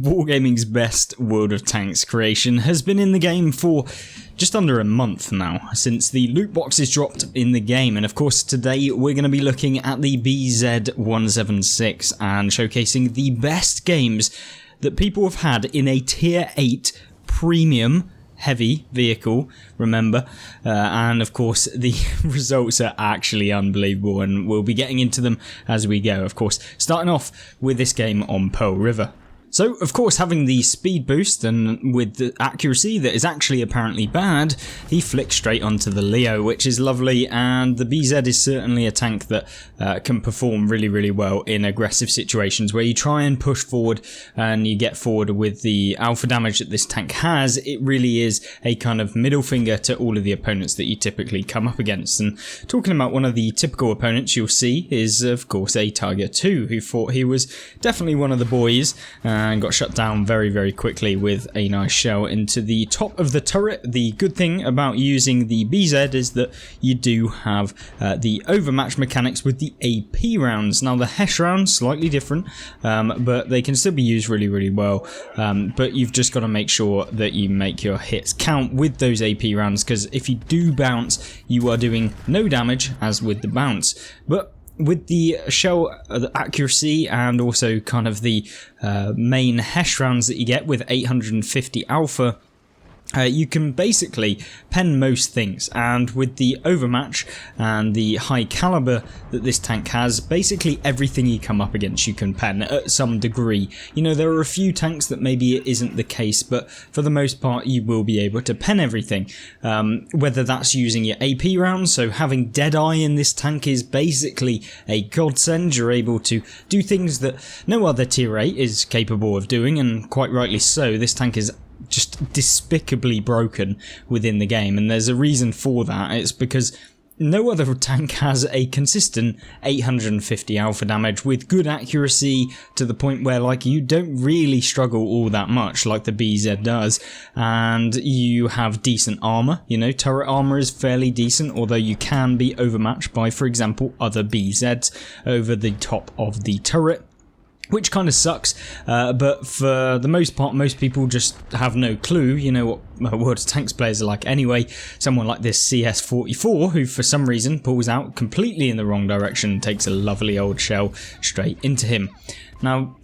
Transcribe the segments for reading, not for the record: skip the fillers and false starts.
Wargaming's best World of Tanks creation has been in the game for just under a month now, since the loot boxes dropped in the game, and of course today we're going to be looking at the BZ-176 and showcasing the best games that people have had in a tier 8 premium heavy vehicle, remember, and of course the results are actually unbelievable, and we'll be getting into them as we go, of course, starting off with this game on Pearl River. So, of course, having the speed boost and with the accuracy that is actually apparently bad, he flicks straight onto the Leo, which is lovely, and the BZ is certainly a tank that can perform really, really well in aggressive situations where you try and push forward and you get forward with the alpha damage that this tank has. It really is a kind of middle finger to all of the opponents that you typically come up against. And talking about one of the typical opponents you'll see is, of course, a Tiger 2, who thought he was definitely one of the boys, and got shut down very, very quickly with a nice shell into the top of the turret. The good thing about using the BZ is that you do have the overmatch mechanics with the AP rounds. Now the HESH rounds, slightly different, but they can still be used really, really well. But you've just got to make sure that you make your hits count with those AP rounds, because if you do bounce, you are doing no damage, as with the bounce. But with the shell accuracy and also kind of the main HESH rounds that you get with 850 alpha, you can basically pen most things, and with the overmatch and the high caliber that this tank has, basically everything you come up against you can pen at some degree. You know, there are a few tanks that maybe it isn't the case, but for the most part you will be able to pen everything, whether that's using your AP rounds. So having Deadeye in this tank is basically a godsend. You're able to do things that no other tier 8 is capable of doing, and quite rightly so. This tank is just despicably broken within the game, and there's a reason for that. It's because no other tank has a consistent 850 alpha damage with good accuracy to the point where, like, you don't really struggle all that much like the BZ does, and you have decent armor. You know, turret armor is fairly decent, although you can be overmatched by, for example, other BZs over the top of the turret, which kind of sucks, but for the most part, most people just have no clue, you know, what World of Tanks players are like anyway. Someone like this CS44, who for some reason pulls out completely in the wrong direction and takes a lovely old shell straight into him. Now,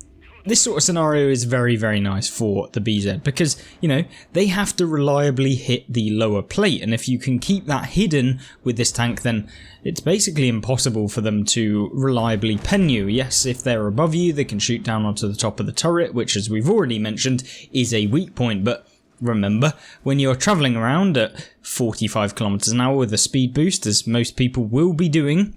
this sort of scenario is very, very nice for the BZ because, you know, they have to reliably hit the lower plate, and if you can keep that hidden with this tank, then it's basically impossible for them to reliably pen you. Yes, if they're above you, they can shoot down onto the top of the turret, which, as we've already mentioned, is a weak point, but remember, when you're travelling around at 45 kilometers an hour with a speed boost, as most people will be doing,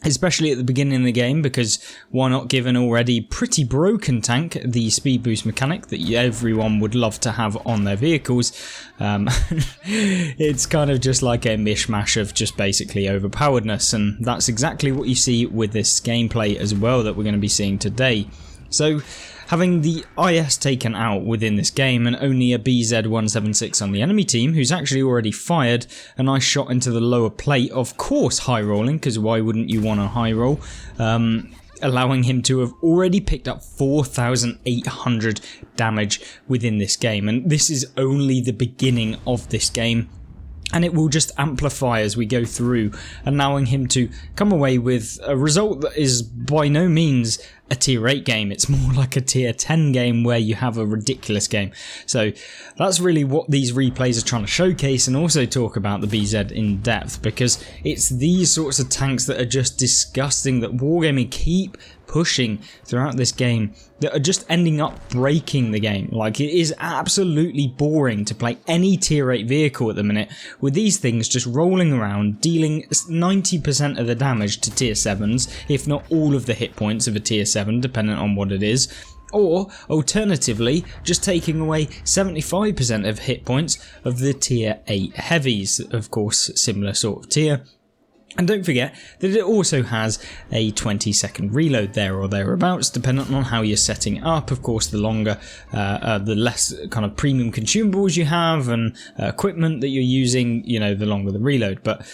especially at the beginning of the game, because why not give an already pretty broken tank the speed boost mechanic that everyone would love to have on their vehicles. It's kind of just like a mishmash of just basically overpoweredness, and that's exactly what you see with this gameplay as well that we're going to be seeing today. So, having the IS taken out within this game and only a BZ-176 on the enemy team, who's actually already fired a nice shot into the lower plate, of course high rolling, because why wouldn't you want a high roll, allowing him to have already picked up 4,800 damage within this game. And this is only the beginning of this game, and it will just amplify as we go through, allowing him to come away with a result that is by no means a tier 8 game. It's more like a tier 10 game where you have a ridiculous game. So that's really what these replays are trying to showcase, and also talk about the BZ in depth, because it's these sorts of tanks that are just disgusting that Wargaming keep pushing throughout this game, that are just ending up breaking the game. Like, it is absolutely boring to play any tier 8 vehicle at the minute with these things just rolling around, dealing 90% of the damage to tier 7s, if not all of the hit points of a tier 7, depending on what it is. Or, alternatively, just taking away 75% of hit points of the tier 8 heavies, of course, similar sort of tier. And don't forget that it also has a 20-second reload there or thereabouts, depending on how you're setting it up. Of course, the longer, the less kind of premium consumables you have and equipment that you're using, you know, the longer the reload. But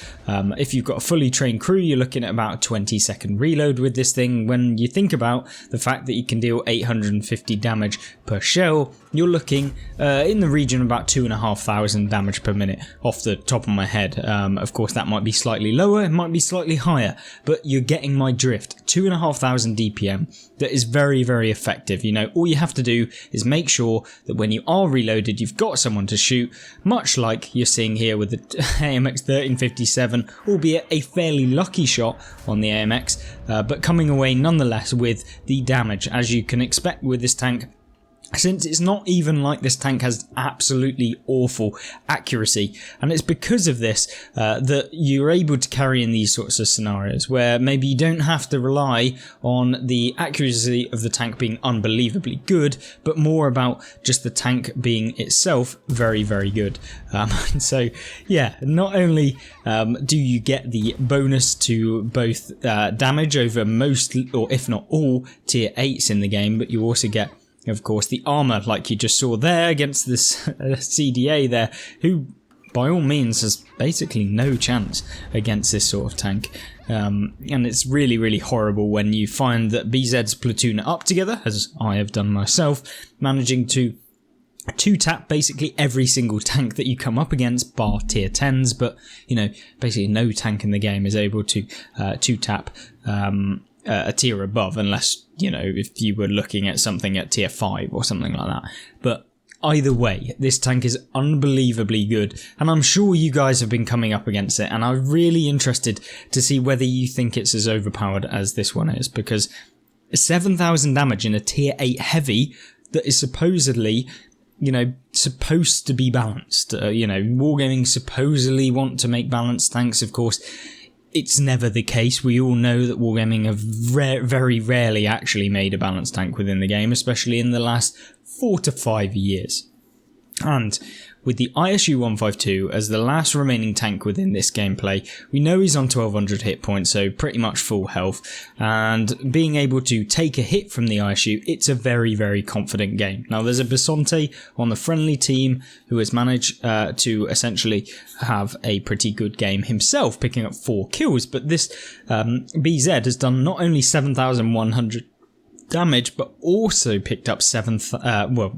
if you've got a fully trained crew, you're looking at about a 20-second reload with this thing. When you think about the fact that you can deal 850 damage per shell, you're looking in the region of about 2,500 damage per minute off the top of my head. Of course, that might be slightly lower, it might be slightly higher, but you're getting my drift. 2,500 DPM, that is very, very effective. You know, all you have to do is make sure that when you are reloaded, you've got someone to shoot, much like you're seeing here with the AMX 1357, albeit a fairly lucky shot on the AMX, but coming away nonetheless with the damage, as you can expect with this tank. Since it's not even like this tank has absolutely awful accuracy, and it's because of this that you're able to carry in these sorts of scenarios where maybe you don't have to rely on the accuracy of the tank being unbelievably good, but more about just the tank being itself very, very good. So yeah, not only do you get the bonus to both damage over most, or if not all, tier 8s in the game, but you also get, of course, the armor, like you just saw there against this CDA there, who by all means has basically no chance against this sort of tank. And it's really, really horrible when you find that BZs platoon up together, as I have done myself, managing to two-tap basically every single tank that you come up against, bar tier 10s, but, you know, basically no tank in the game is able to two-tap a tier above, unless, you know, if you were looking at something at tier 5 or something like that. But either way, this tank is unbelievably good, and I'm sure you guys have been coming up against it, and I'm really interested to see whether you think it's as overpowered as this one is, because 7,000 damage in a tier 8 heavy that is supposedly, you know, supposed to be balanced. You know, Wargaming supposedly want to make balanced tanks, of course. It's never the case. We all know that Wargaming have very rarely actually made a balanced tank within the game, especially in the last 4 to 5 years. And with the ISU 152 as the last remaining tank within this gameplay, we know he's on 1200 hit points, so pretty much full health, and being able to take a hit from the ISU, it's a very, very confident game. Now there's a Bisonte on the friendly team who has managed to essentially have a pretty good game himself, picking up 4 kills, but this BZ has done not only 7,100 damage, but also picked up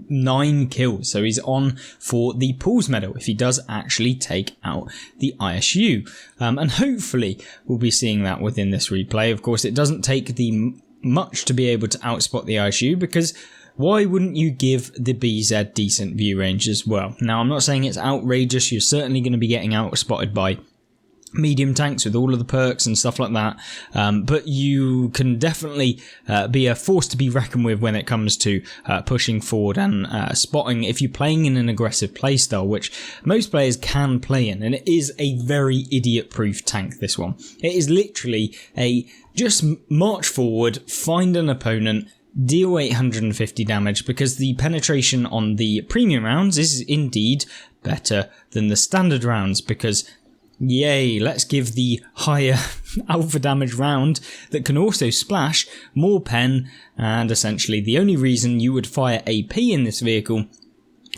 9 kills, so he's on for the Pools medal if he does actually take out the ISU, and hopefully we'll be seeing that within this replay. Of course, it doesn't take the much to be able to outspot the ISU, because why wouldn't you give the BZ decent view range as well? Now, I'm not saying it's outrageous, you're certainly going to be getting outspotted by medium tanks with all of the perks and stuff like that, but you can definitely be a force to be reckoned with when it comes to pushing forward and spotting if you're playing in an aggressive playstyle, which most players can play in, and it is a very idiot proof tank, this one. It is literally a just march forward, find an opponent, deal 850 damage, because the penetration on the premium rounds is indeed better than the standard rounds, because yay, let's give the higher alpha damage round that can also splash more pen, and essentially the only reason you would fire AP in this vehicle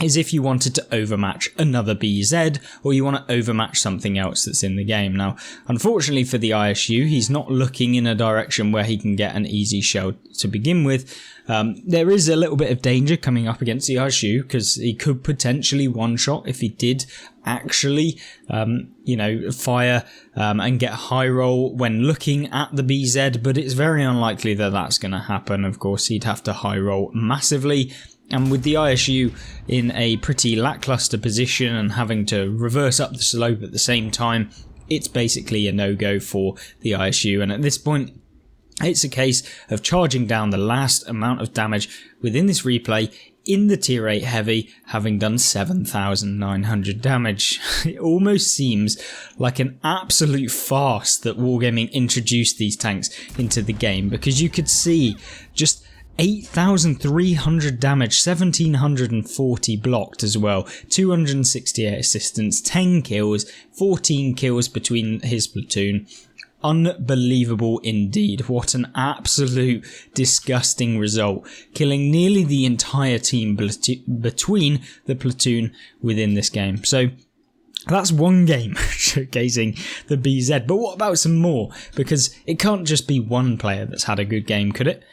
is if you wanted to overmatch another BZ, or you want to overmatch something else that's in the game. Now, unfortunately for the ISU, he's not looking in a direction where he can get an easy shell to begin with. There is a little bit of danger coming up against the ISU, because he could potentially one-shot if he did actually, fire and get high roll when looking at the BZ, but it's very unlikely that that's going to happen. Of course, he'd have to high roll massively, and with the ISU in a pretty lackluster position and having to reverse up the slope at the same time, it's basically a no-go for the ISU, and at this point, it's a case of charging down the last amount of damage within this replay in the tier 8 heavy, having done 7,900 damage. It almost seems like an absolute farce that Wargaming introduced these tanks into the game, because you could see just 8,300 damage, 1,740 blocked as well, 268 assistance, 10 kills, 14 kills between his platoon. Unbelievable indeed. What an absolute disgusting result, killing nearly the entire team between the platoon within this game. So that's one game showcasing the BZ, but what about some more? Because it can't just be one player that's had a good game, could it?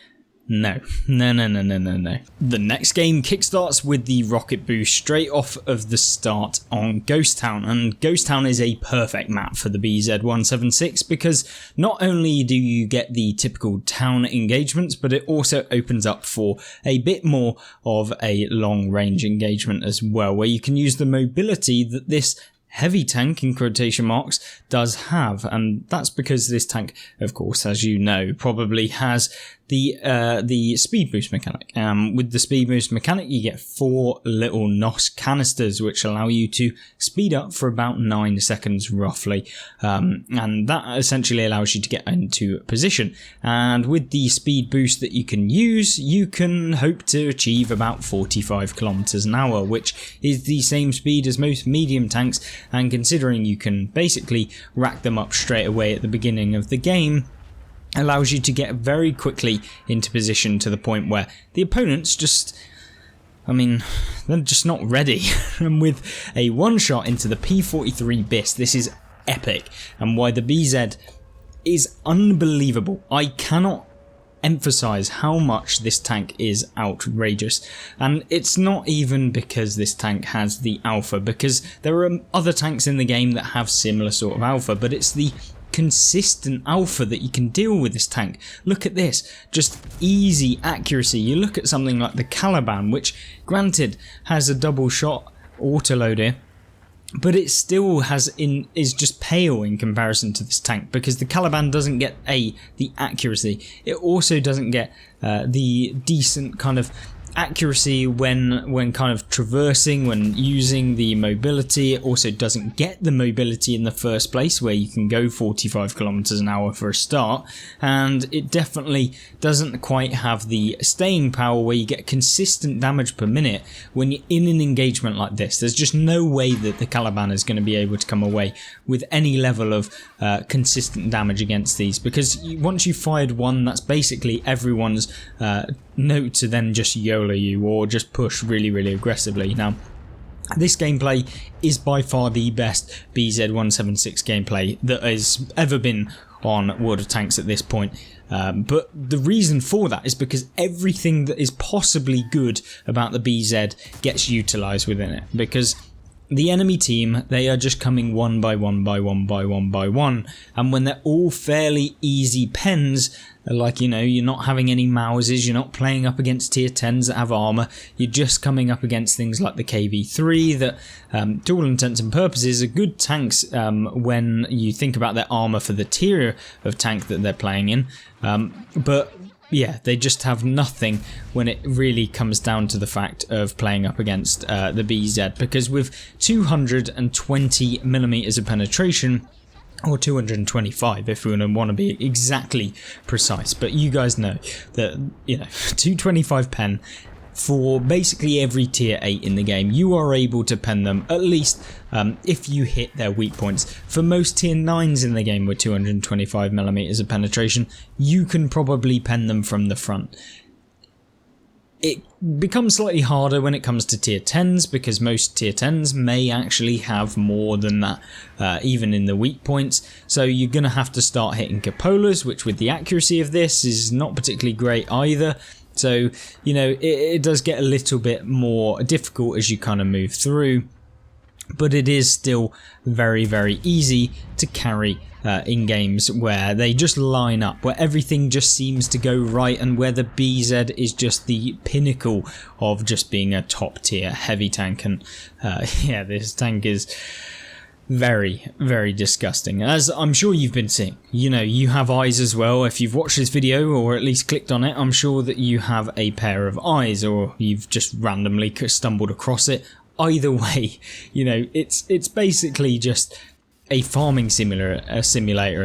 No. The next game kickstarts with the rocket boost straight off of the start on Ghost Town, and Ghost Town is a perfect map for the BZ-176 because not only do you get the typical town engagements, but it also opens up for a bit more of a long range engagement as well, where you can use the mobility that this heavy tank, in quotation marks, does have. And that's because this tank, of course, as you know, probably has the speed boost mechanic. With the speed boost mechanic, you get 4 little NOS canisters, which allow you to speed up for about 9 seconds roughly. And that essentially allows you to get into position. And with the speed boost that you can use, you can hope to achieve about 45 kilometers an hour, which is the same speed as most medium tanks. And considering you can basically rack them up straight away at the beginning of the game, allows you to get very quickly into position to the point where the opponents just, they're just not ready. And with a one shot into the P-43 BIS, this is epic, and why the BZ is unbelievable. I cannot emphasize how much this tank is outrageous, and it's not even because this tank has the alpha, because there are other tanks in the game that have similar sort of alpha, but it's the consistent alpha that you can deal with this tank. Look at this, just easy accuracy. You look at something like the Caliban, which granted has a double shot autoloader, but it still is just pale in comparison to this tank, because the Caliban doesn't get the accuracy. It also doesn't get the decent kind of accuracy when kind of traversing, when using the mobility. It also doesn't get the mobility in the first place, where you can go 45 kilometers an hour for a start, and it definitely doesn't quite have the staying power where you get consistent damage per minute when you're in an engagement like this. There's just no way that the Caliban is going to be able to come away with any level of consistent damage against these, because once you've fired one, that's basically everyone's note to then just YOLO you or just push really aggressively. Now, this gameplay is by far the best BZ-176 gameplay that has ever been on World of Tanks at this point. But the reason for that is because everything that is possibly good about the BZ gets utilised within it, because the enemy team, they are just coming one by one, and when they're all fairly easy pens, like, you're not having any Mauses, you're not playing up against tier 10s that have armour, you're just coming up against things like the KV-3 that, to all intents and purposes, are good tanks when you think about their armour for the tier of tank that they're playing in, but yeah, they just have nothing when it really comes down to the fact of playing up against the BZ, because with 220 millimeters of penetration, or 225 if we want to be exactly precise, but you guys know that 225 pen for basically every tier 8 in the game, you are able to pen them, at least if you hit their weak points. For most tier 9s in the game with 225 millimeters of penetration, you can probably pen them from the front. It becomes slightly harder when it comes to tier 10s, because most tier 10s may actually have more than that, even in the weak points. So you're going to have to start hitting cupolas, which with the accuracy of this is not particularly great either. So, it does get a little bit more difficult as you kind of move through, but it is still very easy to carry in games where they just line up, where everything just seems to go right, and where the BZ is just the pinnacle of just being a top tier heavy tank. And yeah, this tank is very disgusting, as I'm sure you've been seeing. You have eyes as well. If you've watched this video or at least clicked on it, I'm sure that you have a pair of eyes, or you've just randomly stumbled across it. Either way, it's basically just a farming simulator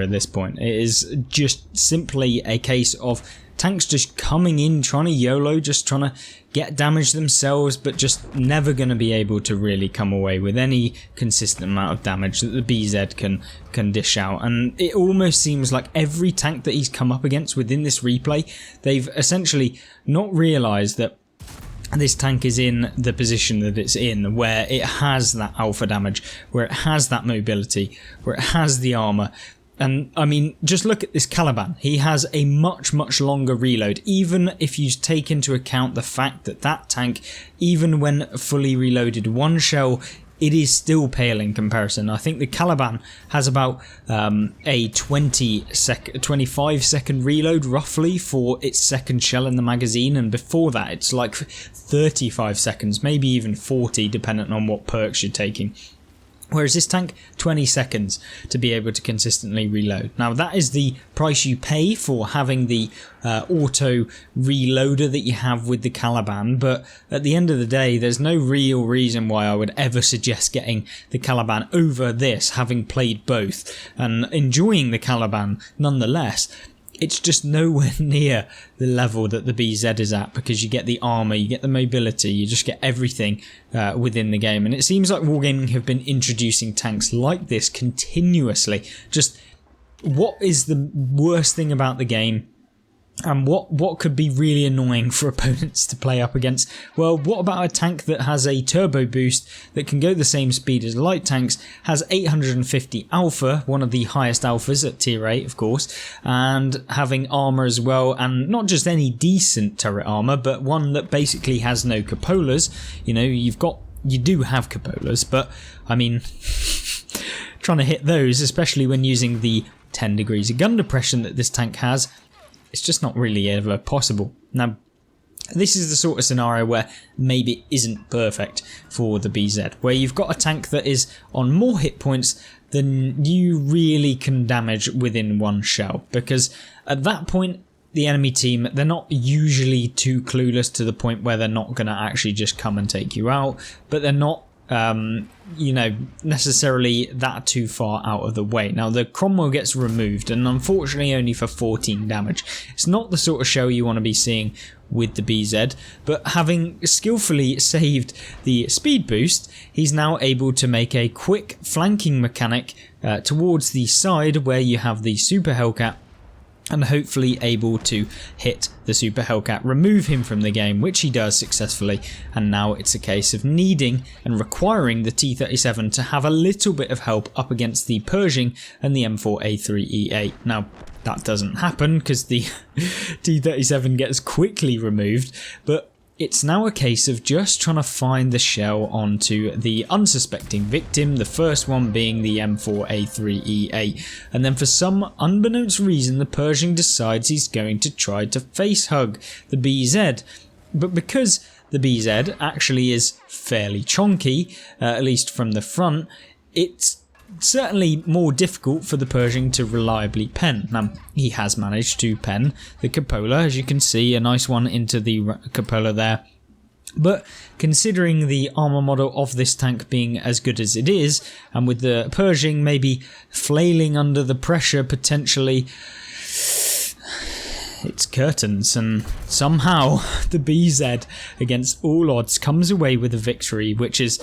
at this point. It is just simply a case of tanks just coming in, trying to YOLO, just trying to get damage themselves, but just never going to be able to really come away with any consistent amount of damage that the BZ can dish out. And it almost seems like every tank that he's come up against within this replay, they've essentially not realised that this tank is in the position that it's in, where it has that alpha damage, where it has that mobility, where it has the armour. And I mean, just look at this Caliban. He has a much longer reload, even if you take into account the fact that that tank, even when fully reloaded one shell, it is still pale in comparison. I think the Caliban has about a 25 second reload roughly for its second shell in the magazine, and before that it's like 35 seconds, maybe even 40 depending on what perks you're taking. Whereas this tank, 20 seconds to be able to consistently reload. Now that is the price you pay for having the auto reloader that you have with the Caliban, but at the end of the day there's no real reason why I would ever suggest getting the Caliban over this, having played both and enjoying the Caliban nonetheless. It's just nowhere near the level that the BZ is at, because you get the armour, you get the mobility, you just get everything within the game. And it seems like Wargaming have been introducing tanks like this continuously. Just what is the worst thing about the game? And what could be really annoying for opponents to play up against? Well, what about a tank that has a turbo boost that can go the same speed as light tanks, has 850 alpha, one of the highest alphas at tier 8 of course, and having armour as well, and not just any decent turret armour, but one that basically has no cupolas. You know, you do have cupolas, but I mean, trying to hit those, especially when using the 10 degrees of gun depression that this tank has, it's just not really ever possible. Now, this is the sort of scenario where maybe it isn't perfect for the BZ, where you've got a tank that is on more hit points than you really can damage within one shell, because at that point the enemy team, they're not usually too clueless to the point where they're not going to actually just come and take you out, but they're not you know, necessarily that too far out of the way. Now the Cromwell gets removed, and unfortunately only for 14 damage. It's not the sort of show you want to be seeing with the BZ, but having skillfully saved the speed boost, he's now able to make a quick flanking mechanic towards the side where you have the Super Hellcat, and hopefully able to hit the Super Hellcat, remove him from the game, which he does successfully. And now it's a case of needing and requiring the T-37 to have a little bit of help up against the Pershing and the M4A3E8. Now that doesn't happen because the T-37 gets quickly removed, but it's now a case of just trying to find the shell onto the unsuspecting victim, the first one being the M4A3E8. And then for some unbeknownst reason, the Pershing decides he's going to try to face hug the BZ. But because the BZ actually is fairly chonky, at least from the front, it's certainly more difficult for the Pershing to reliably pen. Now, he has managed to pen the cupola, as you can see, a nice one into the cupola there. But considering the armour model of this tank being as good as it is, and with the Pershing maybe flailing under the pressure potentially, it's curtains, and somehow the BZ, against all odds, comes away with a victory, which is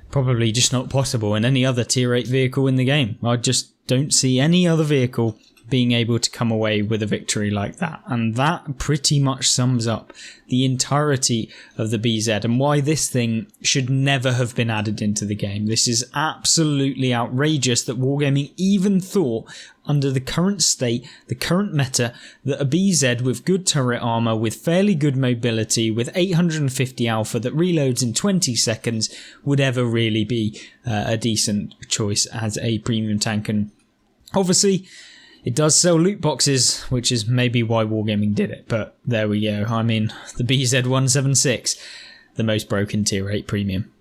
probably just not possible in any other tier 8 vehicle in the game. I just don't see any other vehicle being able to come away with a victory like that. And that pretty much sums up the entirety of the BZ and why this thing should never have been added into the game. This is absolutely outrageous that Wargaming even thought, under the current state, the current meta, that a BZ with good turret armor, with fairly good mobility, with 850 alpha that reloads in 20 seconds would ever really be a decent choice as a premium tank. And obviously it does sell loot boxes, which is maybe why Wargaming did it, but there we go. I mean, the BZ-176, the most broken tier 8 premium.